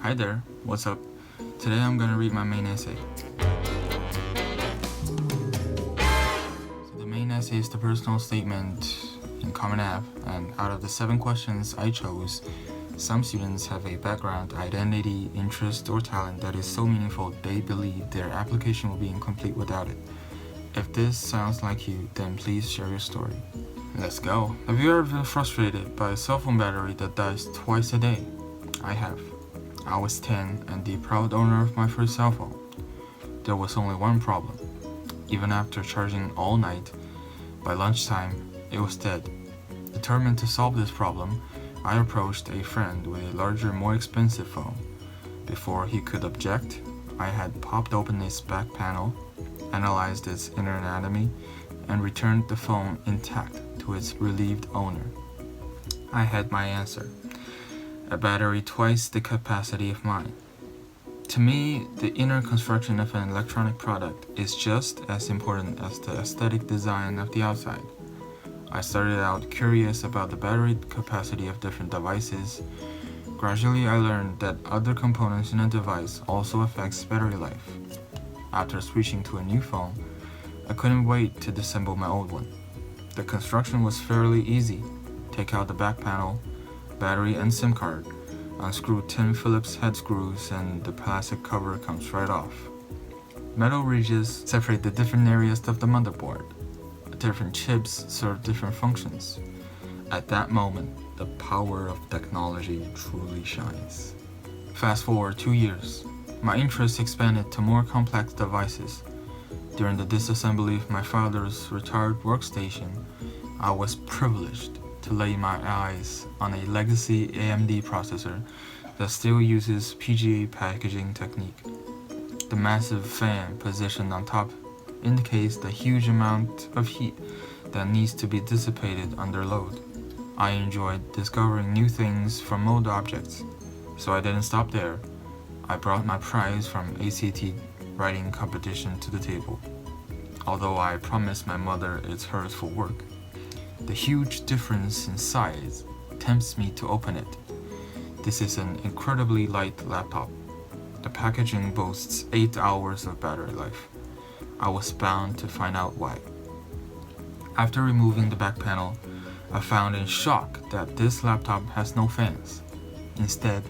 Hi there, what's up? Today I'm gonna read my main essay. So the main essay is the personal statement in Common App, and out of the 7 questions I chose, some students have a background, identity, interest, or talent that is so meaningful they believe their application will be incomplete without it. If this sounds like you, then please share your story. Let's go. Have you ever been frustrated by a cell phone battery that dies twice a day? I have. I was 10 and the proud owner of my first cell phone. There was only one problem. Even after charging all night, by lunchtime, it was dead. Determined to solve this problem, I approached a friend with a larger, more expensive phone. Before he could object, I had popped open its back panel, analyzed its inner anatomy, and returned the phone intact to its relieved owner. I had my answer. A battery twice the capacity of mine. To me, the inner construction of an electronic product is just as important as the aesthetic design of the outside. I started out curious about the battery capacity of different devices. Gradually, I learned that other components in a device also affects battery life. After switching to a new phone, I couldn't wait to disassemble my old one. The construction was fairly easy. Take out the back panel, battery and SIM card, unscrew 10 Phillips head screws, and the plastic cover comes right off. Metal ridges separate the different areas of the motherboard. Different chips serve different functions. At that moment, the power of technology truly shines. Fast forward 2 years, my interest expanded to more complex devices. During the disassembly of my father's retired workstation, I was privileged to lay my eyes on a legacy AMD processor that still uses PGA packaging technique. The massive fan positioned on top indicates the huge amount of heat that needs to be dissipated under load. I enjoyed discovering new things from old objects, so I didn't stop there. I brought my prize from ACT writing competition to the table, although I promised my mother it's hers for work. The huge difference in size tempts me to open it. This is an incredibly light laptop. The packaging boasts 8 hours of battery life. I was bound to find out why. After removing the back panel, I found in shock that this laptop has no fans. Instead,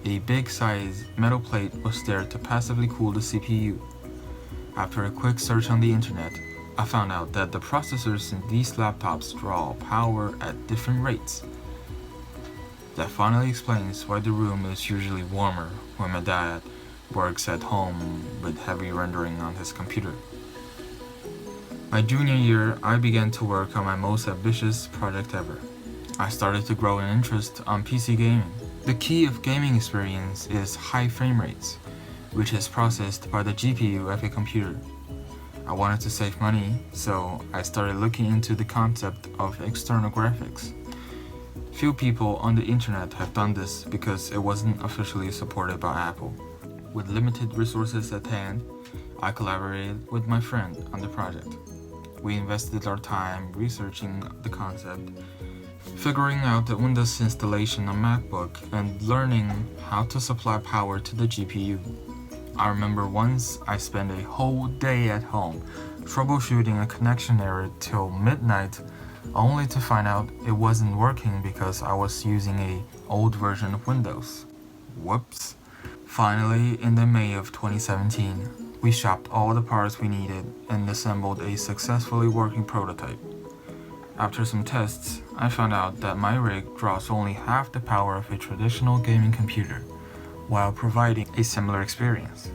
a big size metal plate was there to passively cool the CPU. After a quick search on the internet, I found out that the processors in these laptops draw power at different rates. That finally explains why the room is usually warmer when my dad works at home with heavy rendering on his computer. My junior year, I began to work on my most ambitious project ever. I started to grow an interest on PC gaming. The key of gaming experience is high frame rates, which is processed by the GPU of a computer. I wanted to save money, so I started looking into the concept of external graphics. Few people on the internet have done this because it wasn't officially supported by Apple. With limited resources at hand, I collaborated with my friend on the project. We invested our time researching the concept, figuring out the Windows installation on MacBook, and learning how to supply power to the GPU. I remember once I spent a whole day at home troubleshooting a connection error till midnight, only to find out it wasn't working because I was using an old version of Windows. Whoops. Finally, in the May of 2017, we shopped all the parts we needed and assembled a successfully working prototype. After some tests, I found out that my rig draws only half the power of a traditional gaming computer, while providing a similar experience.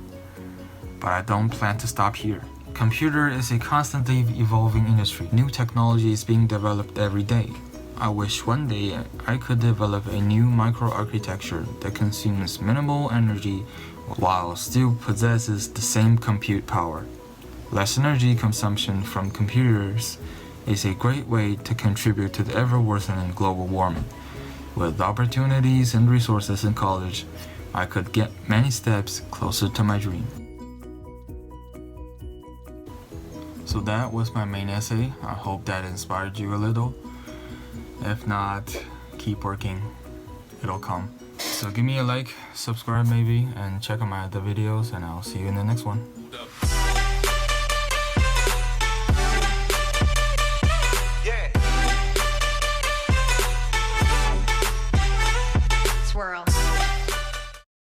But I don't plan to stop here. Computer is a constantly evolving industry. New technology is being developed every day. I wish one day I could develop a new microarchitecture that consumes minimal energy while still possesses the same compute power. Less energy consumption from computers is a great way to contribute to the ever-worsening global warming. With opportunities and resources in college, I could get many steps closer to my dream. So that was my main essay. I hope that inspired you a little. If not, keep working. It'll come. So give me a like, subscribe maybe, and check out my other videos, and I'll see you in the next one.